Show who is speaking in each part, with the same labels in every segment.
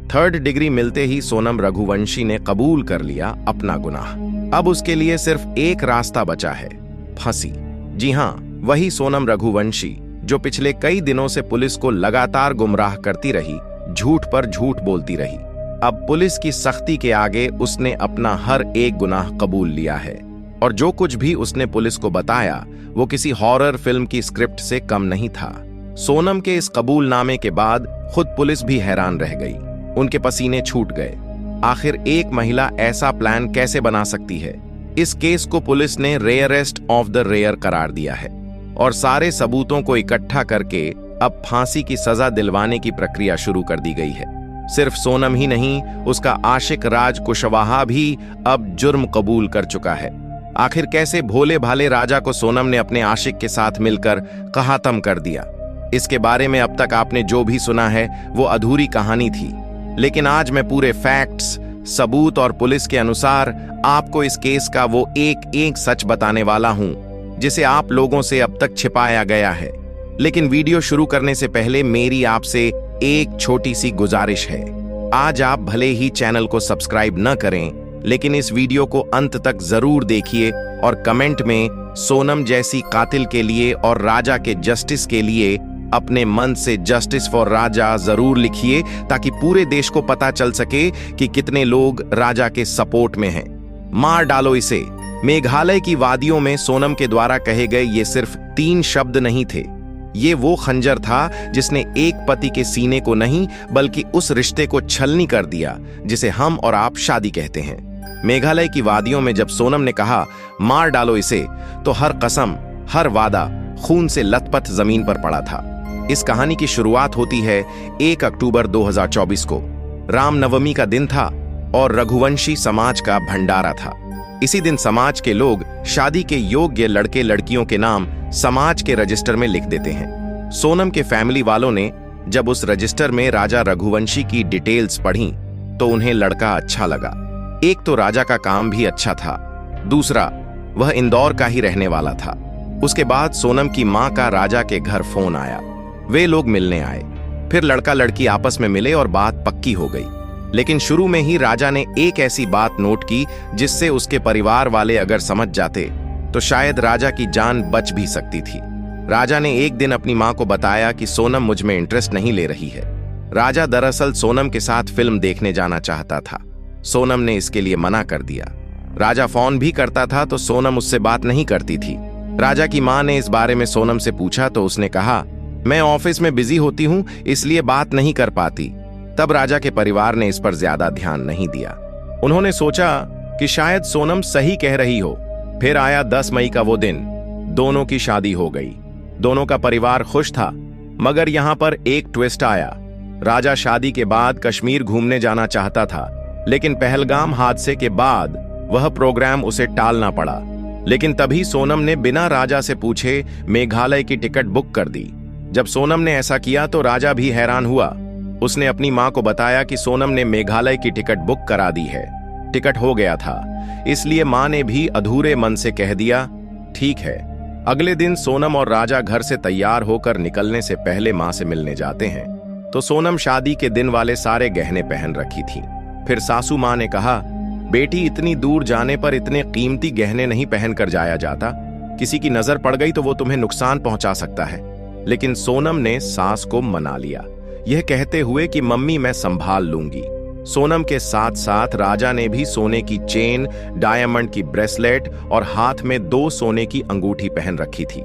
Speaker 1: 3rd degree मिलते ही सोनम रघुवंशी ने कबूल कर लिया अपना गुनाह। अब उसके लिए सिर्फ एक रास्ता बचा है, फांसी। जी हां, वही सोनम रघुवंशी जो पिछले कई दिनों से पुलिस को लगातार गुमराह करती रही, झूठ पर झूठ बोलती रही। अब पुलिस की सख्ती के आगे उसने अपना हर एक गुनाह कबूल लिया है और जो कुछ भी उसने पुलिस को बताया वो किसी हॉरर फिल्म की स्क्रिप्ट से कम नहीं था। सोनम के इस कबूलनामे के बाद खुद पुलिस भी हैरान रह गई, उनके पसीने छूट गए। आखिर एक महिला ऐसा प्लान कैसे बना सकती है? इस केस को पुलिस ने रेयरेस्ट ऑफ द रेयर करार दिया है और सारे सबूतों को इकट्ठा करके अब फांसी की सजा दिलवाने की प्रक्रिया शुरू कर दी गई है। सिर्फ सोनम ही नहीं, उसका आशिक राज कुशवाहा भी अब जुर्म कबूल कर चुका है। आखिर कैसे भोले भाले राजा को सोनम ने अपने आशिक के साथ मिलकर कहातम कर दिया? इसके बारे में अब तक आपने जो भी सुना है वो अधूरी कहानी थी, लेकिन आज मैं पूरे फैक्ट्स, सबूत और पुलिस के अनुसार आपको इस केस का वो एक सच बताने वाला हूं जिसे आप लोगों से अब तक छिपाया गया है। लेकिन वीडियो शुरू करने से पहले मेरी आपसे एक छोटी सी गुजारिश है। आज आप भले ही चैनल को सब्सक्राइब न करें, लेकिन इस वीडियो को अंत तक जरूर देखिए और कमेंट में सोनम जैसी कातिल के लिए और राजा के जस्टिस के लिए अपने मन से जस्टिस फॉर राजा जरूर लिखिए, ताकि पूरे देश को पता चल सके कि कितने लोग राजा के सपोर्ट में हैं। मार डालो इसे। मेघालय की वादियों में सोनम के द्वारा कहे गए ये सिर्फ 3 शब्द नहीं थे, ये वो खंजर था जिसने एक पति के सीने को नहीं बल्कि उस रिश्ते को छलनी कर दिया जिसे हम और आप शादी कहते हैं। मेघालय की वादियों में जब सोनम ने कहा मार डालो इसे, तो हर कसम, हर वादा खून से लथपथ जमीन पर पड़ा था। इस कहानी की शुरुआत होती है 1 अक्टूबर 2024 को। रामनवमी का दिन था और रघुवंशी समाज का भंडारा था। इसी दिन समाज के लोग शादी के योग्य लड़के लड़कियों के नाम समाज के रजिस्टर में लिख देते हैं। सोनम के फैमिली वालों ने जब उस रजिस्टर में राजा रघुवंशी की डिटेल्स पढ़ी तो उन्हें लड़का अच्छा लगा। एक तो राजा का काम भी अच्छा था, दूसरा वह इंदौर का ही रहने वाला था। उसके बाद सोनम की मां का राजा के घर फोन आया, वे लोग मिलने आए। फिर लड़का लड़की आपस में मिले और बात पक्की हो गई। लेकिन शुरू में ही राजा ने एक ऐसी बात नोट की जिससे उसके परिवार वाले अगर समझ जाते तो शायद राजा की जान बच भी सकती थी। राजा ने एक दिन अपनी मां को बताया कि सोनम मुझ में इंटरेस्ट नहीं ले रही है। राजा दरअसल सोनम के साथ फिल्म देखने जाना चाहता था। सोनम ने इसके लिए मना कर दिया। राजा फोन भी करता था तो सोनम उससे बात नहीं करती थी। राजा की मां ने इस बारे में सोनम से पूछा तो उसने कहा, मैं ऑफिस में बिजी होती हूं इसलिए बात नहीं कर पाती। तब राजा के परिवार ने इस पर ज्यादा ध्यान नहीं दिया। उन्होंने सोचा कि शायद सोनम सही कह रही हो। फिर आया 10 मई का वो दिन, दोनों की शादी हो गई। दोनों का परिवार खुश था, मगर यहां पर एक ट्विस्ट आया। राजा शादी के बाद कश्मीर घूमने जाना चाहता था, लेकिन पहलगाम हादसे के बाद वह प्रोग्राम उसे टालना पड़ा। लेकिन तभी सोनम ने बिना राजा से पूछे मेघालय की टिकट बुक कर दी। जब सोनम ने ऐसा किया तो राजा भी हैरान हुआ। उसने अपनी मां को बताया कि सोनम ने मेघालय की टिकट बुक करा दी है। टिकट हो गया था, इसलिए मां ने भी अधूरे मन से कह दिया, ठीक है। अगले दिन सोनम और राजा घर से तैयार होकर निकलने से पहले मां से मिलने जाते हैं तो सोनम शादी के दिन वाले सारे गहने पहन रखी थी। फिर सासू मां ने कहा, बेटी इतनी दूर जाने पर इतने कीमती गहने नहीं पहन कर जाया जाता, किसी की नजर पड़ गई तो वो तुम्हें नुकसान पहुंचा सकता है। लेकिन सोनम ने सास को मना लिया, यह कहते हुए कि मम्मी मैं संभाल लूंगी। सोनम के साथ साथ राजा ने भी सोने की चेन, डायमंड की ब्रेसलेट और हाथ में 2 सोने की अंगूठी पहन रखी थी।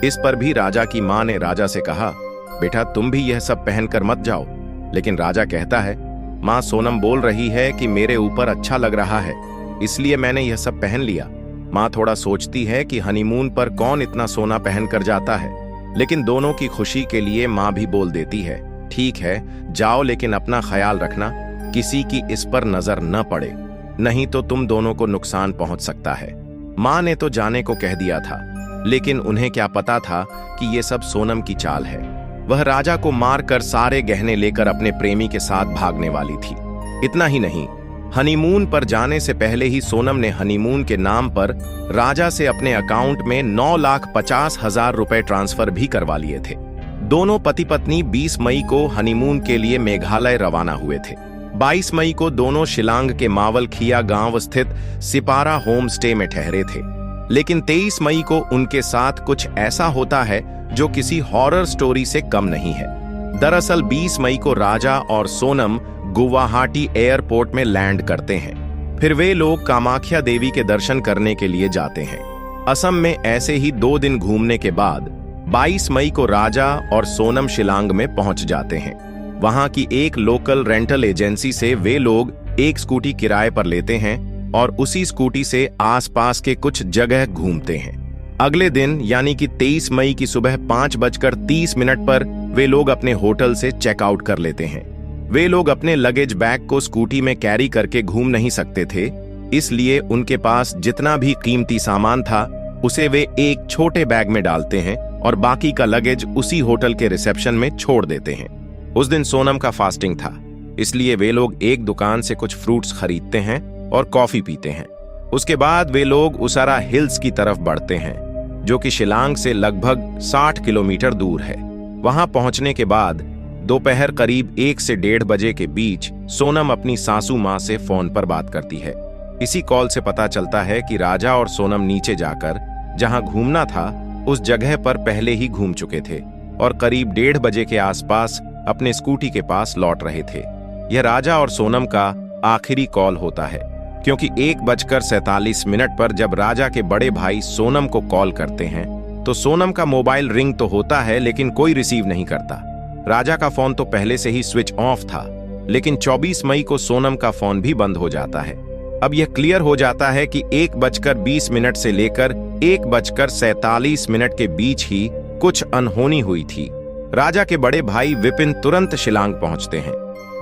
Speaker 1: इस पर भी राजा की मां ने राजा से कहा, बेटा तुम भी यह सब पहनकर मत जाओ। लेकिन राजा कहता है, मां सोनम बोल रही है कि मेरे ऊपर अच्छा लग रहा है, इसलिए मैंने यह सब पहन लिया। मां थोड़ा सोचती है कि हनीमून पर कौन इतना सोना पहनकर जाता है, लेकिन दोनों की खुशी के लिए मां भी बोल देती है, ठीक है जाओ, लेकिन अपना ख्याल रखना किसी की इस पर नजर न पड़े, नहीं तो तुम दोनों को नुकसान पहुंच सकता है। मां ने तो जाने को कह दिया था, लेकिन उन्हें क्या पता था कि ये सब सोनम की चाल है। वह राजा को मारकर सारे गहने लेकर अपने प्रेमी के साथ भागने वाली थी। इतना ही नहीं, हनीमून पर जाने से पहले ही सोनम ने हनीमून के नाम पर राजा से अपने अकाउंट में 9,50,000 रुपए ट्रांसफर भी करवा लिए थे। दोनों पति पत्नी 20 मई को हनीमून के लिए मेघालय रवाना हुए थे। 22 मई को दोनों शिलांग के मावलखिया गांव स्थित सिपारा होम स्टे में ठहरे थे, लेकिन 23 मई को उनके साथ कुछ ऐसा होता है जो किसी हॉरर स्टोरी से कम नहीं है। दरअसल 20 मई को राजा और सोनम गुवाहाटी एयरपोर्ट में लैंड करते हैं। फिर वे लोग कामाख्या देवी के दर्शन करने के लिए जाते हैं। असम में ऐसे ही 2 दिन घूमने के बाद 22 मई को राजा और सोनम शिलांग में पहुंच जाते हैं। वहां की एक लोकल रेंटल एजेंसी से वे लोग एक स्कूटी किराए पर लेते हैं और उसी स्कूटी से आसपास के कुछ जगह घूमते हैं। अगले दिन यानी कि 23 मई की सुबह 5:30 पर वे लोग अपने होटल से चेकआउट कर लेते हैं। वे लोग अपने लगेज बैग को स्कूटी में कैरी करके घूम नहीं सकते थे, इसलिए उनके पास जितना भी कीमती सामान था उसे वे एक छोटे बैग में डालते हैं और बाकी का लगेज उसी होटल के रिसेप्शन में छोड़ देते हैं। उस दिन सोनम का फास्टिंग था, इसलिए वे लोग एक दुकान से कुछ फ्रूट्स खरीदते हैं और कॉफी पीते हैं। उसके बाद वे लोग उसारा हिल्स की तरफ बढ़ते हैं, जो कि शिलांग से लगभग 60 किलोमीटर दूर है। वहां पहुंचने के बाद दोपहर करीब 1 से 1:30 बजे के बीच सोनम अपनी सासू मां से फोन पर बात करती है। इसी कॉल से पता चलता है कि राजा और सोनम नीचे जाकर जहां घूमना था उस जगह पर पहले ही घूम चुके थे और करीब 1:30 बजे के आसपास अपने स्कूटी के पास लौट रहे थे। यह राजा और सोनम का आखिरी कॉल होता है, क्योंकि 1:47 पर जब राजा के बड़े भाई सोनम को कॉल करते हैं तो सोनम का मोबाइल रिंग तो होता है लेकिन कोई रिसीव नहीं करता। राजा का फोन तो पहले से ही स्विच ऑफ था, लेकिन 24 मई को सोनम का फोन भी बंद हो जाता है। अब यह क्लियर हो जाता है कि 1:20 से लेकर 1:47 के बीच ही कुछ अनहोनी हुई थी। राजा के बड़े भाई विपिन तुरंत शिलांग पहुंचते हैं।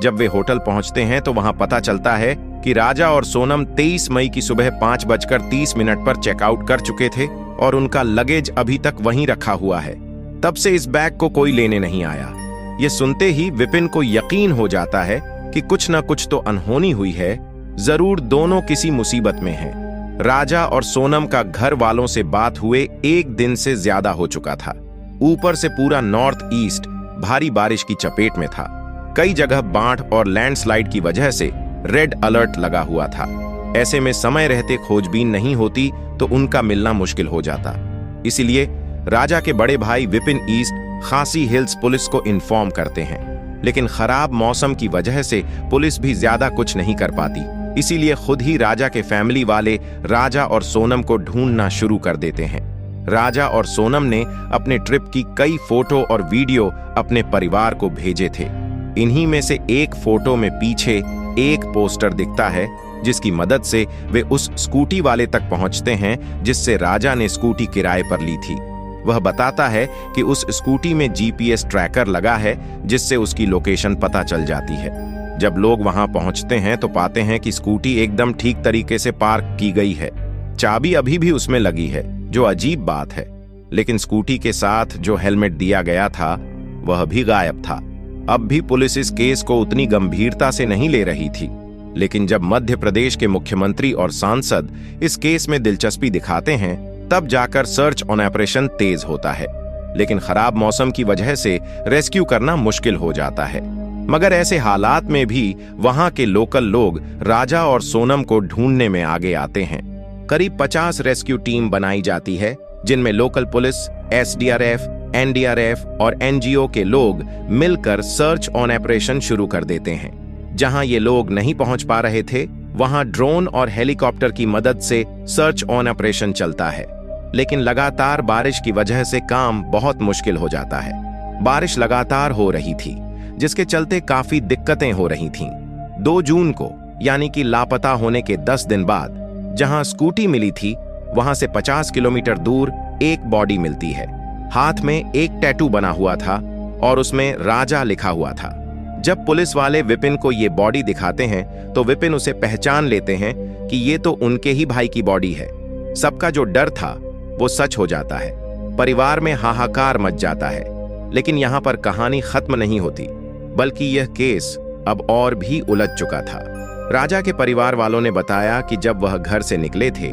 Speaker 1: जब वे होटल पहुंचते हैं तो वहां पता चलता है कि राजा और सोनम 23 मई की सुबह 5:30 पर चेकआउट कर चुके थे और उनका लगेज अभी तक वहीं रखा हुआ है। तब से इस बैग को कोई लेने नहीं आया। यह सुनते ही विपिन को यकीन हो जाता है कि कुछ न कुछ तो अनहोनी हुई है, जरूर दोनों किसी मुसीबत में हैं। राजा और सोनम का घर वालों से बात हुए 1 दिन से ज्यादा हो चुका था। ऊपर से पूरा नॉर्थ ईस्ट भारी बारिश की चपेट में था। कई जगह बाढ़ और लैंडस्लाइड की वजह से रेड अलर्ट लगा हुआ था। ऐसे में समय रहते खोजबीन नहीं होती तो उनका मिलना मुश्किल हो जाता। इसीलिए राजा के बड़े भाई विपिन ईस्ट खासी हिल्स पुलिस को इन्फॉर्म करते हैं, लेकिन खराब मौसम की वजह से पुलिस भी ज्यादा कुछ नहीं कर पाती। इसीलिए खुद ही राजा के फैमिली वाले राजा और सोनम को ढूंढना शुरू कर देते हैं। राजा और सोनम ने अपने ट्रिप की कई फोटो और वीडियो अपने परिवार को भेजे थे। इन्हीं में से एक फोटो में पीछे एक पोस्टर दिखता है, जिसकी मदद से वे उस स्कूटी वाले तक पहुंचते हैं जिससे राजा ने स्कूटी किराए पर ली थी। वह बताता है कि उस स्कूटी में जीपीएस ट्रैकर लगा है, जिससे उसकी लोकेशन पता चल जाती है। जब लोग वहां पहुंचते हैं तो पाते हैं कि स्कूटी एकदम ठीक तरीके से पार्क की गई है। चाबी अभी भी उसमें लगी है, जो अजीब बात है, लेकिन स्कूटी के साथ जो हेलमेट दिया गया था वह भी गायब था। अब भी पुलिस इस केस को उतनी गंभीरता से नहीं ले रही थी, लेकिन जब मध्य प्रदेश के मुख्यमंत्री और सांसद इस केस में दिलचस्पी दिखाते हैं तब जाकर सर्च ऑन ऑपरेशन तेज होता है। लेकिन खराब मौसम की वजह से रेस्क्यू करना मुश्किल हो जाता है। मगर ऐसे हालात में भी वहां के लोकल लोग राजा और सोनम को ढूंढने में आगे आते हैं। करीब 50 रेस्क्यू टीम बनाई जाती है, जिनमें लोकल पुलिस, एसडीआरएफ, एनडीआरएफ और एनजीओ के लोग मिलकर सर्च ऑन ऑपरेशन शुरू कर देते हैं। जहां ये लोग नहीं पहुंच पा रहे थे, वहां ड्रोन और हेलीकॉप्टर की मदद से सर्च ऑन ऑपरेशन चलता है। लेकिन लगातार बारिश की वजह से काम बहुत मुश्किल हो जाता है। बारिश लगातार हो रही थी, जिसके चलते काफी दिक्कतें हो रही थीं। 2 जून को यानी कि लापता होने के 10 दिन बाद जहां स्कूटी मिली थी, वहां से 50 किलोमीटर दूर एक बॉडी मिलती है। हाथ में एक टैटू बना हुआ था और उसमें राजा लिखा हुआ था। जब पुलिस वाले विपिन को ये बॉडी दिखाते हैं तो विपिन उसे पहचान लेते हैं कि ये तो उनके ही भाई की बॉडी है। सबका जो डर था वो सच हो जाता है। परिवार में हाहाकार मच जाता है। लेकिन यहाँ पर कहानी खत्म नहीं होती, बल्कि यह केस अब और भी उलझ चुका था। राजा के परिवार वालों ने बताया कि जब वह घर से निकले थे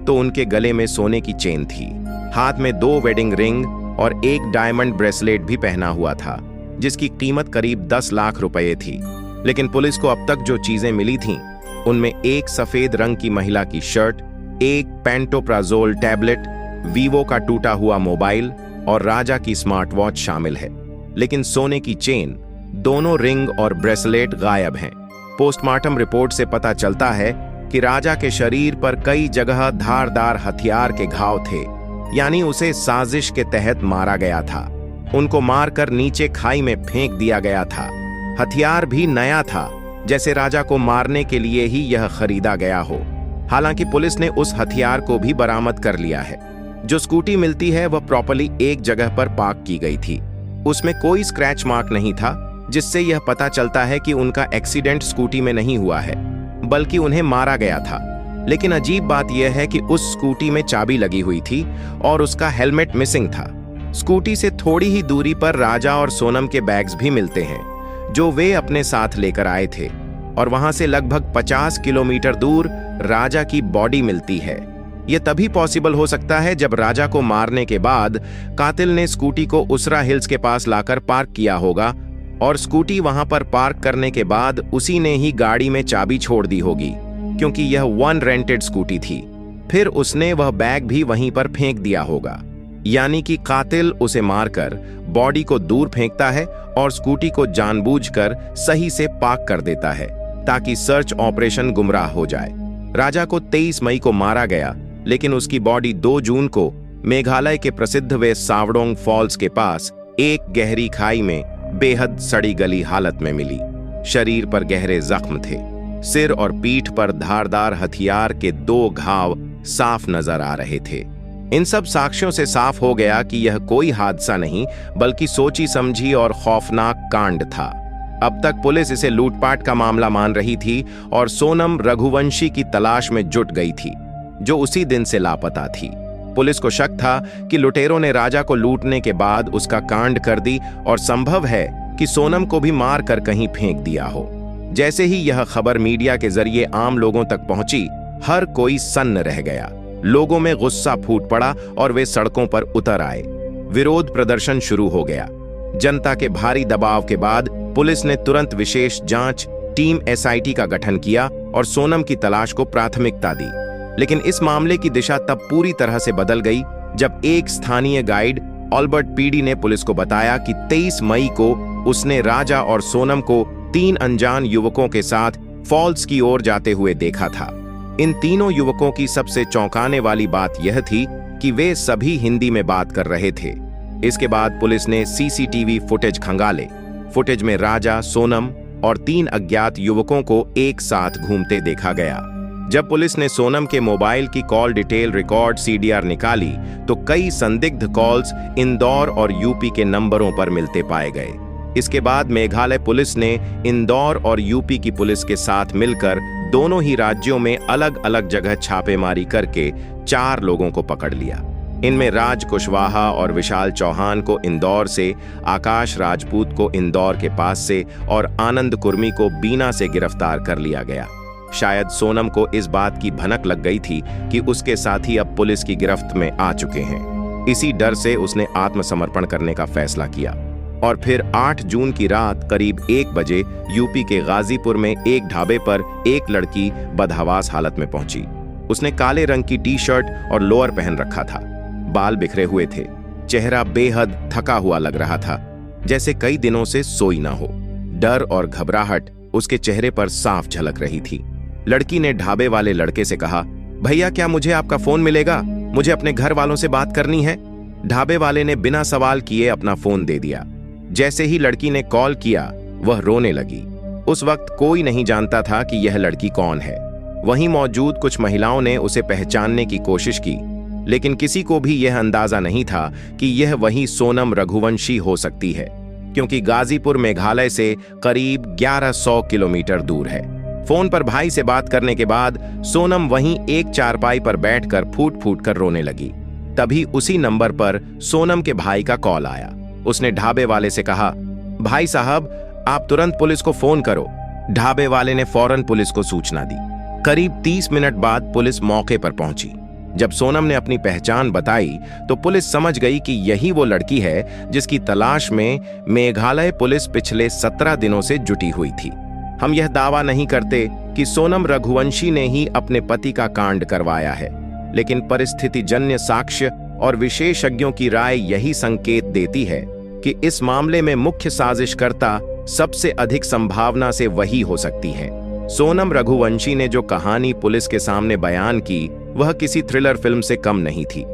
Speaker 1: तो उनके गले में सोने की चेन थी, हाथ में 2 वेडिंग रिंग और एक डायमंड ब्रेसलेट भी पहना हुआ था, जिसकी कीमत करीब 10 लाख रुपए थी। लेकिन पुलिस को अब तक जो चीजें मिली थीं, उनमें एक सफेद रंग की महिला की शर्ट, एक पेंटोप्राजोल टैबलेट, वीवो का टूटा हुआ मोबाइल और राजा की स्मार्ट वॉच शामिल है। लेकिन सोने की चेन, दोनों रिंग और ब्रेसलेट गायब हैं। पोस्टमार्टम रिपोर्ट से पता चलता है कि राजा के शरीर पर कई जगह धारदार हथियार के घाव थे, यानी उसे साजिश के तहत मारा गया था। उनको मारकर नीचे खाई में फेंक दिया गया था। हथियार भी नया था, जैसे राजा को मारने के लिए ही यह खरीदा गया हो। हालांकि पुलिस ने उस हथियार को भी बरामद कर लिया है। जो स्कूटी मिलती है वह प्रॉपर्ली एक जगह पर पार्क की गई थी। उसमें कोई स्क्रैच मार्क नहीं था, जिससे यह पता चलता है कि उनका एक्सीडेंट स्कूटी में नहीं हुआ है, बल्कि उन्हें मारा गया था। लेकिन अजीब बात यह है कि उस स्कूटी में चाबी लगी हुई थी और उसका हेलमेट मिसिंग था। स्कूटी से थोड़ी ही दूरी पर राजा और सोनम के बैग्स भी मिलते हैं, जो वे अपने साथ लेकर आए थे, और वहां से लगभग 50 किलोमीटर दूर राजा की बॉडी मिलती है। यह तभी पॉसिबल हो सकता है जब राजा को मारने के बाद कातिल ने स्कूटी को उसरा हिल्स के पास लाकर पार्क किया होगा, और स्कूटी वहां पर पार्क करने के बाद उसी ने ही गाड़ी में चाबी छोड़ दी होगी, क्योंकि यह वन रेंटेड स्कूटी थी। फिर उसने वह बैग भी वहीं पर फेंक दिया होगा, यानी कि कातिल उसे मारकर बॉडी को दूर फेंकता है और स्कूटी को जानबूझकर सही से पार्क कर देता है, ताकि सर्च ऑपरेशन गुमराह हो जाए। राजा को 23 मई को मारा गया, लेकिन उसकी बॉडी 2 जून को मेघालय के प्रसिद्ध वे सावडोंग फॉल्स के पास एक गहरी खाई में बेहद सड़ी गली हालत में मिली। शरीर पर गहरे जख्म थे। सिर और पीठ पर धारदार हथियार के 2 घाव साफ नजर आ रहे थे। इन सब साक्ष्यों से साफ हो गया कि यह कोई हादसा नहीं, बल्कि सोची समझी और खौफनाक कांड था। अब तक पुलिस इसे लूटपाट का मामला मान रही थी और सोनम रघुवंशी की तलाश में जुट गई थी, जो उसी दिन से लापता थी। पुलिस को शक था कि लुटेरों ने राजा को लूटने के बाद उसका कांड कर दी, और संभव है कि सोनम को भी मार कर कहीं फेंक दिया हो। जैसे ही यह खबर मीडिया के जरिए आम लोगों तक पहुंची, हर कोई सन्न रह गया। लोगों में गुस्सा फूट पड़ा और वे सड़कों पर उतर आए। विरोध प्रदर्शन शुरू हो गया। जनता के भारी दबाव के बाद पुलिस ने तुरंत विशेष जांच टीम SIT का गठन किया और सोनम की तलाश को प्राथमिकता दी। लेकिन इस मामले की दिशा तब पूरी तरह से बदल गई जब एक स्थानीय गाइड ऑल्बर्ट पीडी ने पुलिस को बताया कि 23 मई को उसने राजा और सोनम को 3 अनजान युवकों के साथ फॉल्स की ओर जाते हुए देखा था। इन तीनों युवकों की सबसे चौंकाने वाली बात यह थी कि वे सभी हिंदी में बात कर रहे थे। इसके बाद पुलिस ने CCTV फुटेज खंगाले। फुटेज में राजा, सोनम और 3 अज्ञात युवकों को एक साथ घूमते देखा गया। जब पुलिस ने सोनम के मोबाइल की कॉल डिटेल रिकॉर्ड CDR निकाली, तो कई संदिग्ध कॉल्स इंदौर और यूपी के नंबरों पर मिलते पाए गए। इसके बाद मेघालय पुलिस ने इंदौर और यूपी की पुलिस के साथ मिलकर दोनों ही राज्यों में अलग अलग जगह छापेमारी करके 4 लोगों को पकड़ लिया। इनमें राज कुशवाहा और विशाल चौहान को इंदौर से, आकाश राजपूत को इंदौर के पास से और आनंद कुर्मी को बीना से गिरफ्तार कर लिया गया। शायद सोनम को इस बात की भनक लग गई थी कि उसके साथी अब पुलिस की गिरफ्त में आ चुके हैं। इसी डर से उसने आत्मसमर्पण करने का फैसला किया और फिर 8 जून की रात करीब 1 बजे यूपी के गाजीपुर में एक ढाबे पर एक लड़की बदहवास हालत में पहुंची। उसने काले रंग की टी-शर्ट और लोअर पहन रखा था। बाल बिखरे हुए थे। चेहरा बेहद थका हुआ लग रहा था, जैसे कई दिनों से सोई ना हो। डर और घबराहट उसके चेहरे पर साफ झलक रही थी। लड़की ने ढाबे वाले लड़के से कहा, भैया क्या मुझे आपका फोन मिलेगा? मुझे अपने घर वालों से बात करनी है। ढाबे वाले ने बिना सवाल किए अपना फोन दे दिया। जैसे ही लड़की ने कॉल किया, वह रोने लगी। उस वक्त कोई नहीं जानता था कि यह लड़की कौन है। वहीं मौजूद कुछ महिलाओं ने उसे पहचानने की कोशिश की, लेकिन किसी को भी यह अंदाजा नहीं था कि यह वही सोनम रघुवंशी हो सकती है, क्योंकि गाजीपुर मेघालय से करीब 1100 किलोमीटर दूर है। फोन पर भाई से बात करने के बाद सोनम वहीं एक चारपाई पर बैठकर फूट फूट कर रोने लगी। तभी उसी नंबर पर सोनम के भाई का कॉल आया। उसने ढाबे वाले से कहा, भाई साहब आप तुरंत पुलिस को फोन करो। ढाबे वाले ने फौरन पुलिस को सूचना दी। करीब 30 मिनट बाद पुलिस मौके पर पहुंची। जब सोनम ने अपनी पहचान बताई तो पुलिस समझ गई कि यही वो लड़की है जिसकी तलाश में मेघालय पुलिस पिछले 17 दिनों से जुटी हुई थी। हम यह दावा नहीं करते कि सोनम रघुवंशी ने ही अपने पति का कांड करवाया है, लेकिन परिस्थितिजन्य साक्ष्य और विशेषज्ञों की राय यही संकेत देती है कि इस मामले में मुख्य साजिशकर्ता सबसे अधिक संभावना से वही हो सकती है। सोनम रघुवंशी ने जो कहानी पुलिस के सामने बयान की, वह किसी थ्रिलर फिल्म से कम नहीं थी।